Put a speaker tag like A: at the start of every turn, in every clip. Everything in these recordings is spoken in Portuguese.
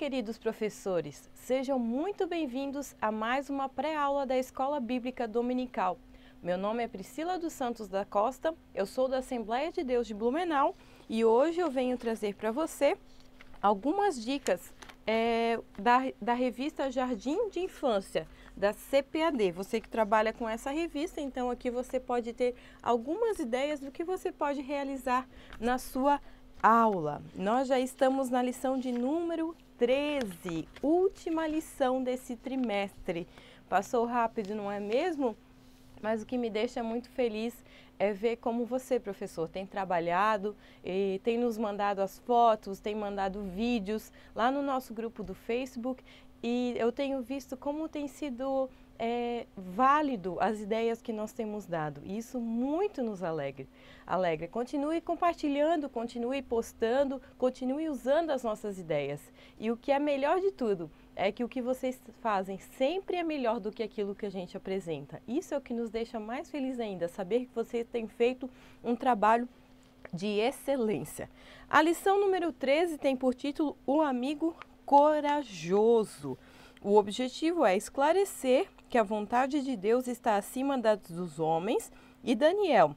A: queridos professores, sejam muito bem-vindos a mais uma pré-aula da Escola Bíblica Dominical. Meu nome é Priscila dos Santos da Costa, eu sou da Assembleia de Deus de Blumenau e hoje eu venho trazer para você algumas dicas da revista Jardim de Infância, da CPAD. Você que trabalha com essa revista, então aqui você pode ter algumas ideias do que você pode realizar na sua aula. Nós já estamos na lição de número 13, última lição desse trimestre. Passou rápido, não é mesmo? Mas o que me deixa muito feliz é ver como você, professor, tem trabalhado e tem nos mandado as fotos, tem mandado vídeos lá no nosso grupo do Facebook e eu tenho visto como tem sido válido as ideias que nós temos dado. E isso muito nos alegra. Continue compartilhando, continue postando, continue usando as nossas ideias. E o que é melhor de tudo é que o que vocês fazem sempre é melhor do que aquilo que a gente apresenta. Isso é o que nos deixa mais felizes ainda, saber que vocês têm feito um trabalho de excelência. A lição número 13 tem por título O Amigo Corajoso. O objetivo é esclarecer que a vontade de Deus está acima das dos homens e Daniel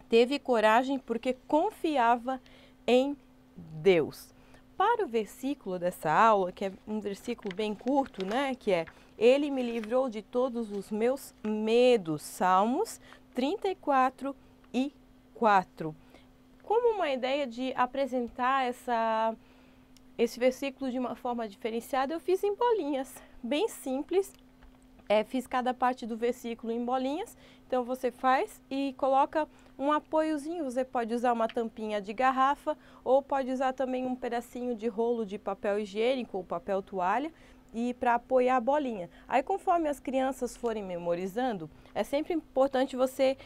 A: teve coragem porque confiava em Deus. Para o versículo dessa aula, que é um versículo bem curto, né, que é Ele me livrou de todos os meus medos, Salmos 34 e 4. Como uma ideia de apresentar esse versículo de uma forma diferenciada, eu fiz em bolinhas, bem simples. Fiz cada parte do versículo em bolinhas, então você faz e coloca um apoiozinho, você pode usar uma tampinha de garrafa ou pode usar também um pedacinho de rolo de papel higiênico ou papel toalha e para apoiar a bolinha. Aí conforme as crianças forem memorizando, é sempre importante você,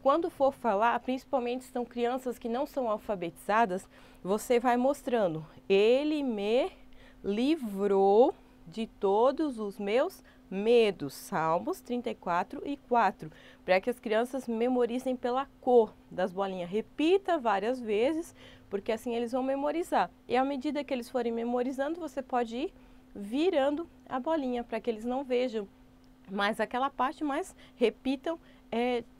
A: quando for falar, principalmente se são crianças que não são alfabetizadas, você vai mostrando, Ele me livrou de todos os meus medos, Salmos 34 e 4, para que as crianças memorizem pela cor das bolinhas. Repita várias vezes, porque assim eles vão memorizar. E à medida que eles forem memorizando, você pode ir virando a bolinha, para que eles não vejam mais aquela parte, mas repitam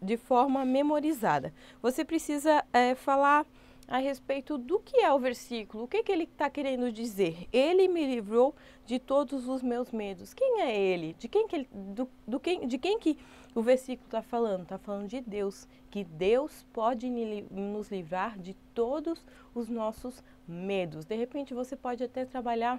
A: de forma memorizada. Você precisa falar a respeito do que é o versículo, o que ele está querendo dizer. Ele me livrou de todos os meus medos. Quem é ele? De quem que o versículo está falando? Está falando de Deus, que Deus pode nos livrar de todos os nossos medos. De repente você pode até trabalhar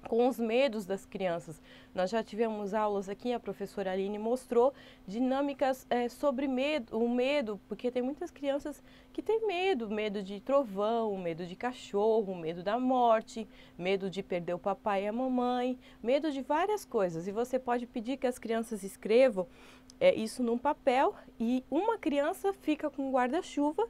A: com os medos das crianças. Nós já tivemos aulas aqui, a professora Aline mostrou dinâmicas sobre o medo, porque tem muitas crianças que têm medo de trovão, medo de cachorro, medo da morte, medo de perder o papai e a mamãe, medo de várias coisas. E você pode pedir que as crianças escrevam isso num papel e uma criança fica com um guarda-chuva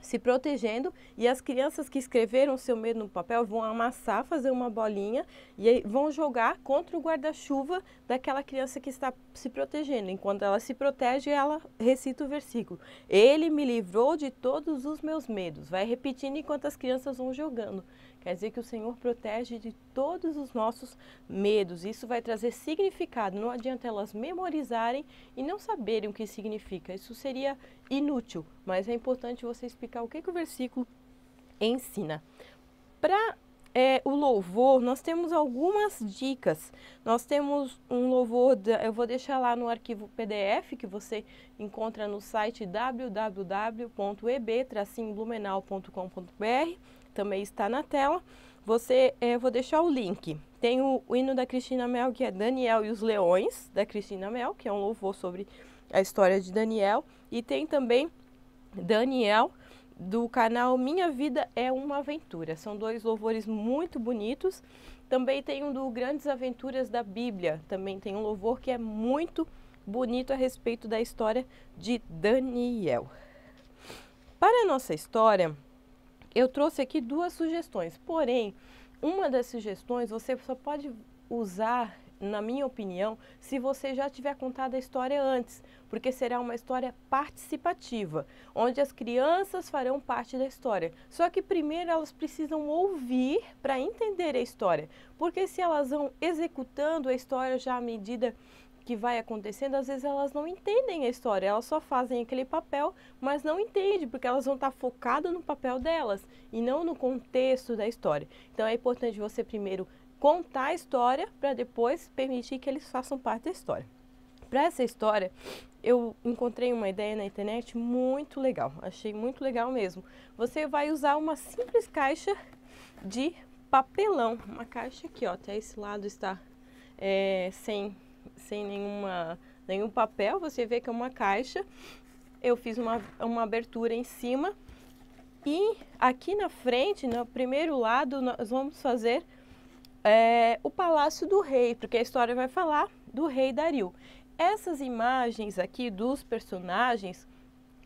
A: se protegendo e as crianças que escreveram seu medo no papel vão amassar, fazer uma bolinha e aí vão jogar contra o guarda-chuva daquela criança que está se protegendo. Enquanto ela se protege, ela recita o versículo. Ele me livrou de todos os meus medos. Vai repetindo enquanto as crianças vão jogando. Quer dizer que o Senhor protege de todos os nossos medos. Isso vai trazer significado. Não adianta elas memorizarem e não saberem o que significa. Isso seria inútil, mas é importante você explicar o que o versículo ensina. Para o louvor, nós temos algumas dicas. Nós temos um louvor, eu vou deixar lá no arquivo PDF, que você encontra no site www.eb-blumenau.com.br. Também está na tela. Vou deixar o link. Tem o hino da Cristina Mel, que é Daniel e os Leões, da Cristina Mel, que é um louvor sobre a história de Daniel. E tem também Daniel, do canal Minha Vida é uma Aventura. São dois louvores muito bonitos. Também tem um do Grandes Aventuras da Bíblia. Também tem um louvor que é muito bonito a respeito da história de Daniel. Para a nossa história, eu trouxe aqui duas sugestões, porém, uma das sugestões você só pode usar na minha opinião, se você já tiver contado a história antes, porque será uma história participativa, onde as crianças farão parte da história. Só que primeiro elas precisam ouvir para entender a história, porque se elas vão executando a história já à medida que vai acontecendo, às vezes elas não entendem a história, elas só fazem aquele papel, mas não entendem, porque elas vão estar focadas no papel delas e não no contexto da história. Então é importante você primeiro contar a história para depois permitir que eles façam parte da história. Para essa história, eu encontrei uma ideia na internet muito legal, achei muito legal mesmo. Você vai usar uma simples caixa de papelão, uma caixa aqui, ó, até esse lado está sem nenhum papel, você vê que é uma caixa. Eu fiz uma abertura em cima e aqui na frente, no primeiro lado, nós vamos fazer o Palácio do Rei, porque a história vai falar do rei Dario. Essas imagens aqui dos personagens,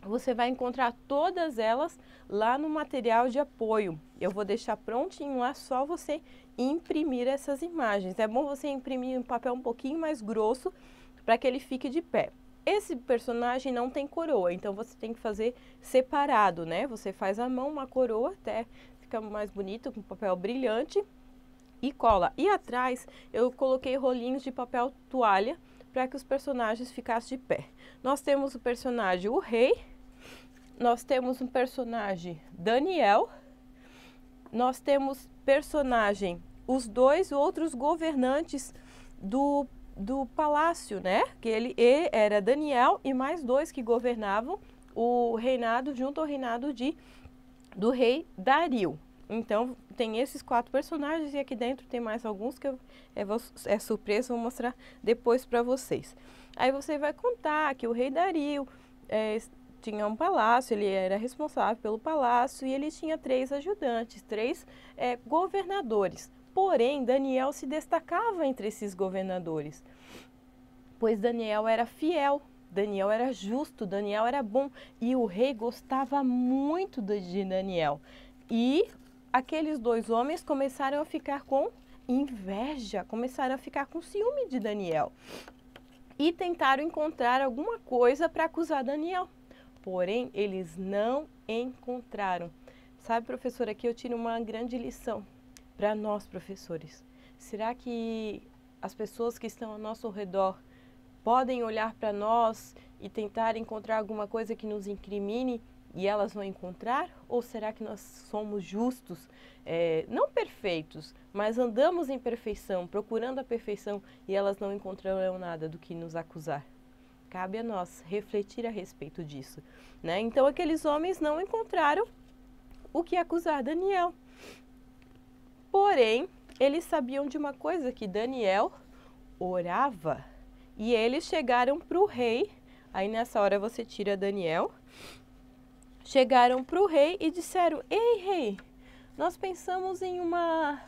A: você vai encontrar todas elas lá no material de apoio. Eu vou deixar prontinho lá, só você imprimir essas imagens. É bom você imprimir um papel um pouquinho mais grosso para que ele fique de pé. Esse personagem não tem coroa, então você tem que fazer separado, né? Você faz à mão uma coroa, até fica mais bonito, com papel brilhante, e cola. E atrás eu coloquei rolinhos de papel toalha para que os personagens ficassem de pé. Nós temos o personagem o rei, nós temos um personagem Daniel, nós temos personagem os dois outros governantes do palácio, né? Que ele era Daniel e mais dois que governavam o reinado junto ao reinado do rei Dario. Então, tem esses 4 personagens e aqui dentro tem mais alguns que é surpresa, vou mostrar depois para vocês. Aí você vai contar que o rei Dario tinha um palácio, ele era responsável pelo palácio e ele tinha 3 ajudantes, 3 governadores. Porém, Daniel se destacava entre esses governadores, pois Daniel era fiel, Daniel era justo, Daniel era bom e o rei gostava muito de Daniel. E aqueles 2 homens começaram a ficar com inveja, começaram a ficar com ciúme de Daniel e tentaram encontrar alguma coisa para acusar Daniel. Porém, eles não encontraram. Sabe, professor, aqui eu tiro uma grande lição para nós, professores. Será que as pessoas que estão ao nosso redor podem olhar para nós e tentar encontrar alguma coisa que nos incrimine e elas vão encontrar? Ou será que nós somos justos, não perfeitos, mas andamos em perfeição, procurando a perfeição e elas não encontrarão nada do que nos acusar? Cabe a nós refletir a respeito disso, né? Então, aqueles homens não encontraram o que acusar Daniel. Porém, eles sabiam de uma coisa, que Daniel orava. E eles chegaram para o rei, aí nessa hora você tira Daniel, chegaram para o rei e disseram: ei, rei, nós pensamos em uma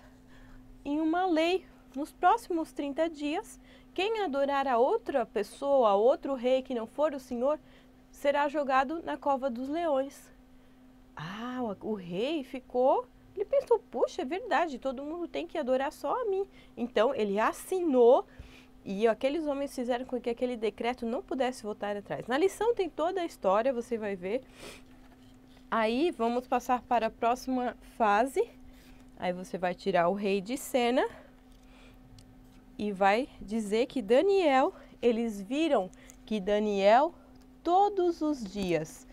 A: lei. Nos próximos 30 dias, quem adorar a outra pessoa, a outro rei que não for o Senhor, será jogado na cova dos leões. Ah, o rei ficou, ele pensou: puxa, é verdade, todo mundo tem que adorar só a mim. Então, ele assinou e aqueles homens fizeram com que aquele decreto não pudesse voltar atrás. Na lição tem toda a história, você vai ver. Aí, vamos passar para a próxima fase. Aí você vai tirar o rei de cena e vai dizer que Daniel, eles viram que Daniel, todos os dias,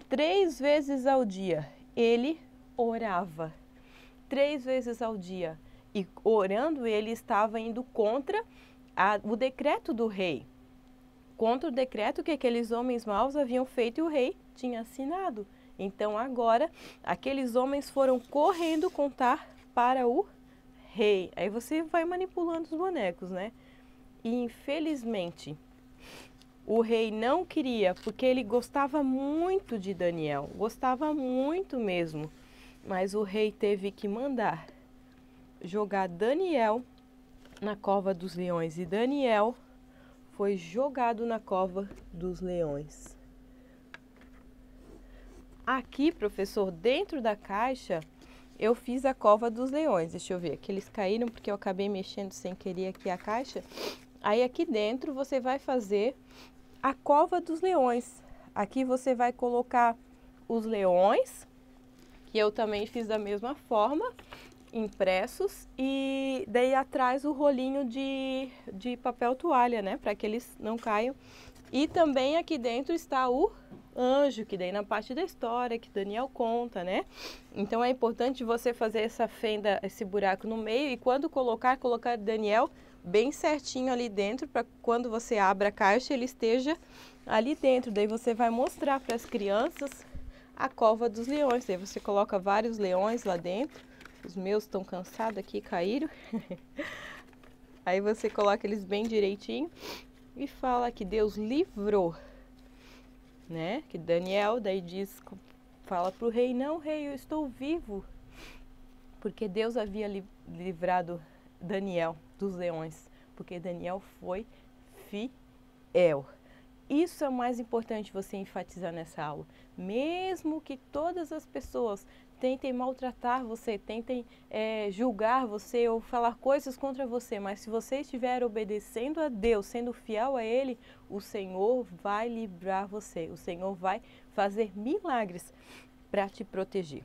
A: 3 vezes ao dia, ele orava. 3 vezes ao dia. E orando, ele estava indo contra o decreto do rei. Contra o decreto que aqueles homens maus haviam feito e o rei tinha assinado. Então, agora, aqueles homens foram correndo contar para o rei. Aí você vai manipulando os bonecos, né? E, infelizmente, o rei não queria, porque ele gostava muito de Daniel. Gostava muito mesmo. Mas o rei teve que mandar jogar Daniel na cova dos leões. E Daniel foi jogado na cova dos leões. Aqui, professor, dentro da caixa, eu fiz a cova dos leões. Deixa eu ver, aqui eles caíram porque eu acabei mexendo sem querer aqui a caixa. Aí aqui dentro você vai fazer a cova dos leões. Aqui você vai colocar os leões, que eu também fiz da mesma forma, impressos, e daí atrás o rolinho de papel toalha, né, para que eles não caiam. E também aqui dentro está o anjo, que daí na parte da história que Daniel conta, né? Então é importante você fazer essa fenda, esse buraco no meio, e quando colocar Daniel bem certinho ali dentro, para quando você abra a caixa ele esteja ali dentro. Daí você vai mostrar para as crianças a cova dos leões. Daí você coloca vários leões lá dentro. Os meus estão cansados aqui, caíram. Aí você coloca eles bem direitinho e fala que Deus livrou, né? Que Daniel daí diz, fala para o rei: não, rei, eu estou vivo, porque Deus havia livrado Daniel dos leões, porque Daniel foi fiel. Isso é o mais importante você enfatizar nessa aula. Mesmo que todas as pessoas tentem maltratar você, tentem julgar você ou falar coisas contra você, mas se você estiver obedecendo a Deus, sendo fiel a Ele, o Senhor vai livrar você, o Senhor vai fazer milagres para te proteger.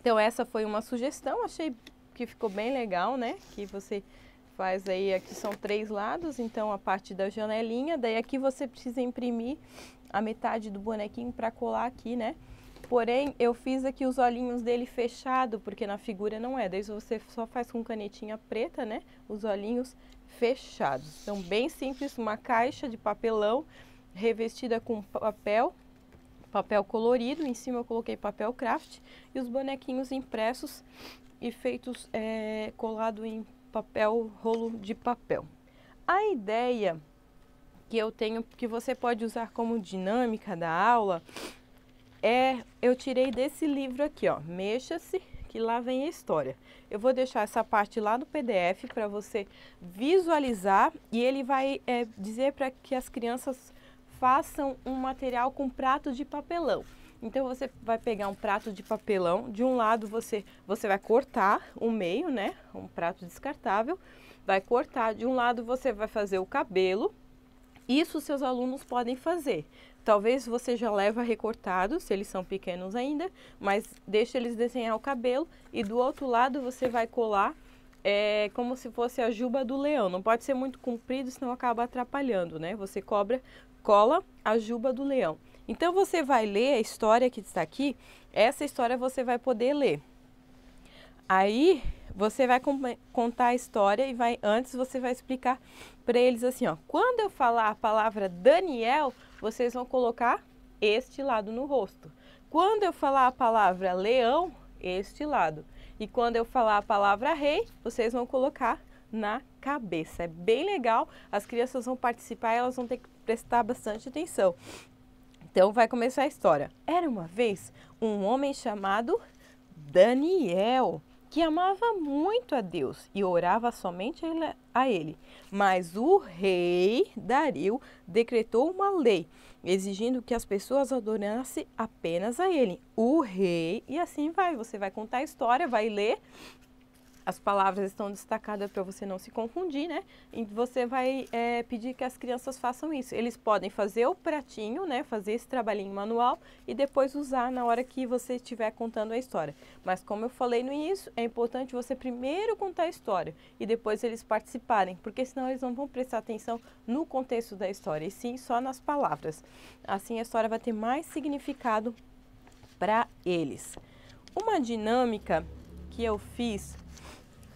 A: Então essa foi uma sugestão, achei que ficou bem legal, né? Que você faz aí, aqui são 3 lados, então a parte da janelinha, daí aqui você precisa imprimir a metade do bonequinho para colar aqui, né? Porém, eu fiz aqui os olhinhos dele fechado, porque na figura não é. Daí você só faz com canetinha preta, né? Os olhinhos fechados. Então, bem simples, uma caixa de papelão revestida com papel colorido. Em cima eu coloquei papel craft e os bonequinhos impressos e feitos colado em rolo de papel. A ideia que eu tenho, que você pode usar como dinâmica da aula, eu tirei desse livro aqui, ó, Mexa-se, que lá vem a história. Eu vou deixar essa parte lá no PDF para você visualizar, e ele vai dizer para que as crianças façam um material com prato de papelão. Então você vai pegar um prato de papelão, de um lado você vai cortar o meio, né, um prato descartável, vai cortar, de um lado você vai fazer o cabelo. Isso seus alunos podem fazer. Talvez você já leva recortado, se eles são pequenos ainda, mas deixa eles desenhar o cabelo, e do outro lado você vai colar como se fosse a juba do leão. Não pode ser muito comprido, senão acaba atrapalhando, né? Você cola a juba do leão. Então você vai ler a história que está aqui, essa história você vai poder ler. Aí você vai contar a história e antes você vai explicar para eles assim, ó, quando eu falar a palavra Daniel, vocês vão colocar este lado no rosto. Quando eu falar a palavra leão, este lado. E quando eu falar a palavra rei, vocês vão colocar na cabeça. É bem legal, as crianças vão participar e elas vão ter que prestar bastante atenção. Então vai começar a história. Era uma vez um homem chamado Daniel, que amava muito a Deus e orava somente a ele. Mas o rei Dario decretou uma lei, exigindo que as pessoas adorassem apenas a ele, o rei, e assim vai. Você vai contar a história, vai ler. As palavras estão destacadas para você não se confundir, né? E você vai pedir que as crianças façam isso. Eles podem fazer o pratinho, né? Fazer esse trabalhinho manual e depois usar na hora que você estiver contando a história. Mas como eu falei no início, é importante você primeiro contar a história e depois eles participarem, porque senão eles não vão prestar atenção no contexto da história, e sim só nas palavras. Assim a história vai ter mais significado para eles. Uma dinâmica que eu fiz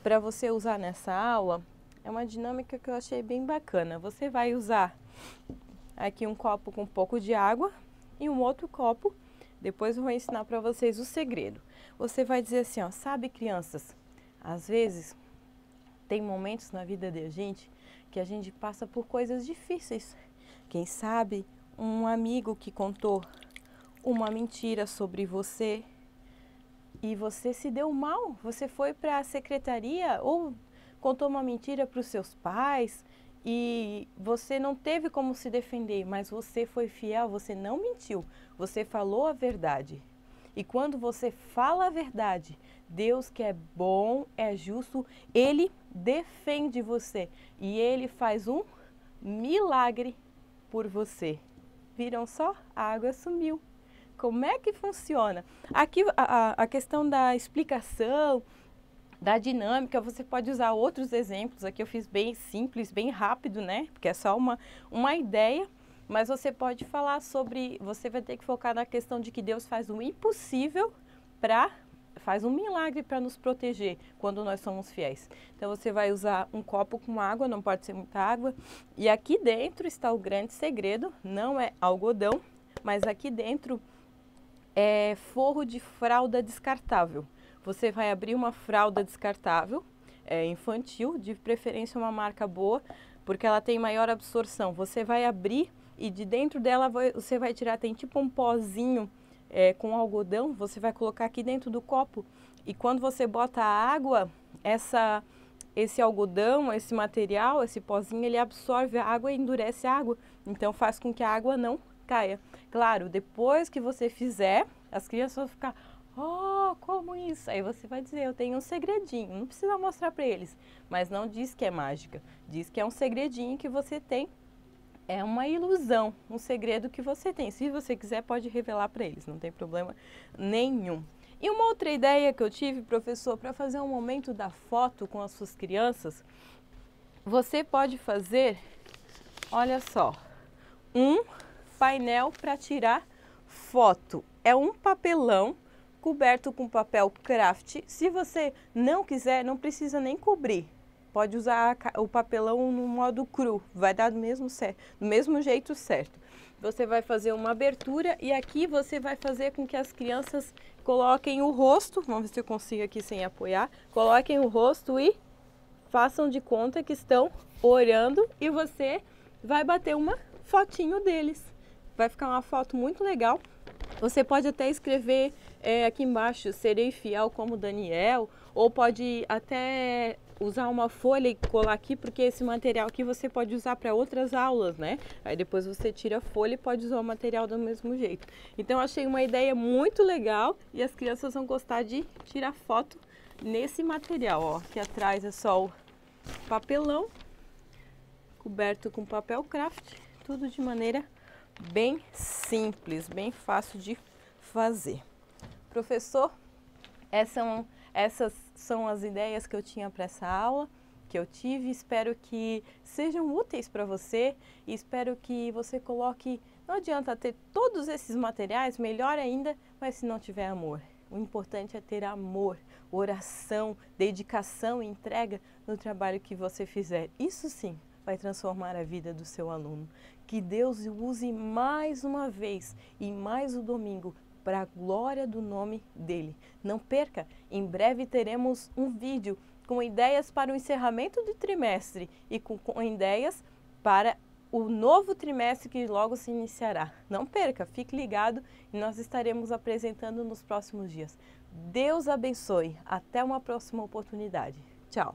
A: para você usar nessa aula, é uma dinâmica que eu achei bem bacana. Você vai usar aqui um copo com um pouco de água e um outro copo. Depois eu vou ensinar para vocês o segredo. Você vai dizer assim, ó, sabe, crianças, às vezes tem momentos na vida da gente que a gente passa por coisas difíceis. Quem sabe um amigo que contou uma mentira sobre você, e você se deu mal, você foi para a secretaria ou contou uma mentira para os seus pais e você não teve como se defender, mas você foi fiel, você não mentiu, você falou a verdade. E quando você fala a verdade, Deus que é bom, é justo, Ele defende você e Ele faz um milagre por você. Viram só? A água sumiu. Como é que funciona? Aqui a questão da explicação, da dinâmica, você pode usar outros exemplos. Aqui eu fiz bem simples, bem rápido, né? Porque é só uma ideia. Mas você pode falar sobre, você vai ter que focar na questão de que Deus faz o impossível faz um milagre para nos proteger quando nós somos fiéis. Então você vai usar um copo com água, não pode ser muita água. E aqui dentro está o grande segredo, não é algodão, mas aqui dentro é forro de fralda descartável. Você vai abrir uma fralda descartável, infantil, de preferência uma marca boa, porque ela tem maior absorção. Você vai abrir e de dentro dela você vai tirar, tem tipo um pozinho com algodão, você vai colocar aqui dentro do copo. E quando você bota a água, esse algodão, esse material, esse pozinho, ele absorve a água e endurece a água. Então faz com que a água não caia. Claro, depois que você fizer, as crianças vão ficar, oh, como isso? Aí você vai dizer, eu tenho um segredinho, não precisa mostrar para eles. Mas não diz que é mágica, diz que é um segredinho que você tem. É uma ilusão, um segredo que você tem. Se você quiser, pode revelar para eles, não tem problema nenhum. E uma outra ideia que eu tive, professor, para fazer um momento da foto com as suas crianças, você pode fazer, olha só, um painel para tirar foto. É um papelão coberto com papel craft. Se você não quiser, não precisa nem cobrir. Pode usar o papelão no modo cru, vai dar do mesmo jeito certo. Você vai fazer uma abertura e aqui você vai fazer com que as crianças coloquem o rosto, vamos ver se eu consigo aqui sem apoiar, coloquem o rosto e façam de conta que estão orando e você vai bater uma fotinho deles. Vai ficar uma foto muito legal. Você pode até escrever aqui embaixo, serei fiel como Daniel, ou pode até usar uma folha e colar aqui, porque esse material aqui você pode usar para outras aulas, né? Aí depois você tira a folha e pode usar o material do mesmo jeito. Então eu achei uma ideia muito legal e as crianças vão gostar de tirar foto nesse material, ó. Aqui atrás é só o papelão, coberto com papel craft, tudo de maneira bem simples, bem fácil de fazer. Professor, essas são as ideias que eu tinha para essa aula, que eu tive. Espero que sejam úteis para você e espero que você coloque, não adianta ter todos esses materiais, melhor ainda, mas se não tiver amor. O importante é ter amor, oração, dedicação e entrega no trabalho que você fizer. Isso sim vai transformar a vida do seu aluno. Que Deus o use mais uma vez e mais um domingo para a glória do nome dele. Não perca, em breve teremos um vídeo com ideias para o encerramento do trimestre e com ideias para o novo trimestre que logo se iniciará. Não perca, fique ligado e nós estaremos apresentando nos próximos dias. Deus abençoe. Até uma próxima oportunidade. Tchau.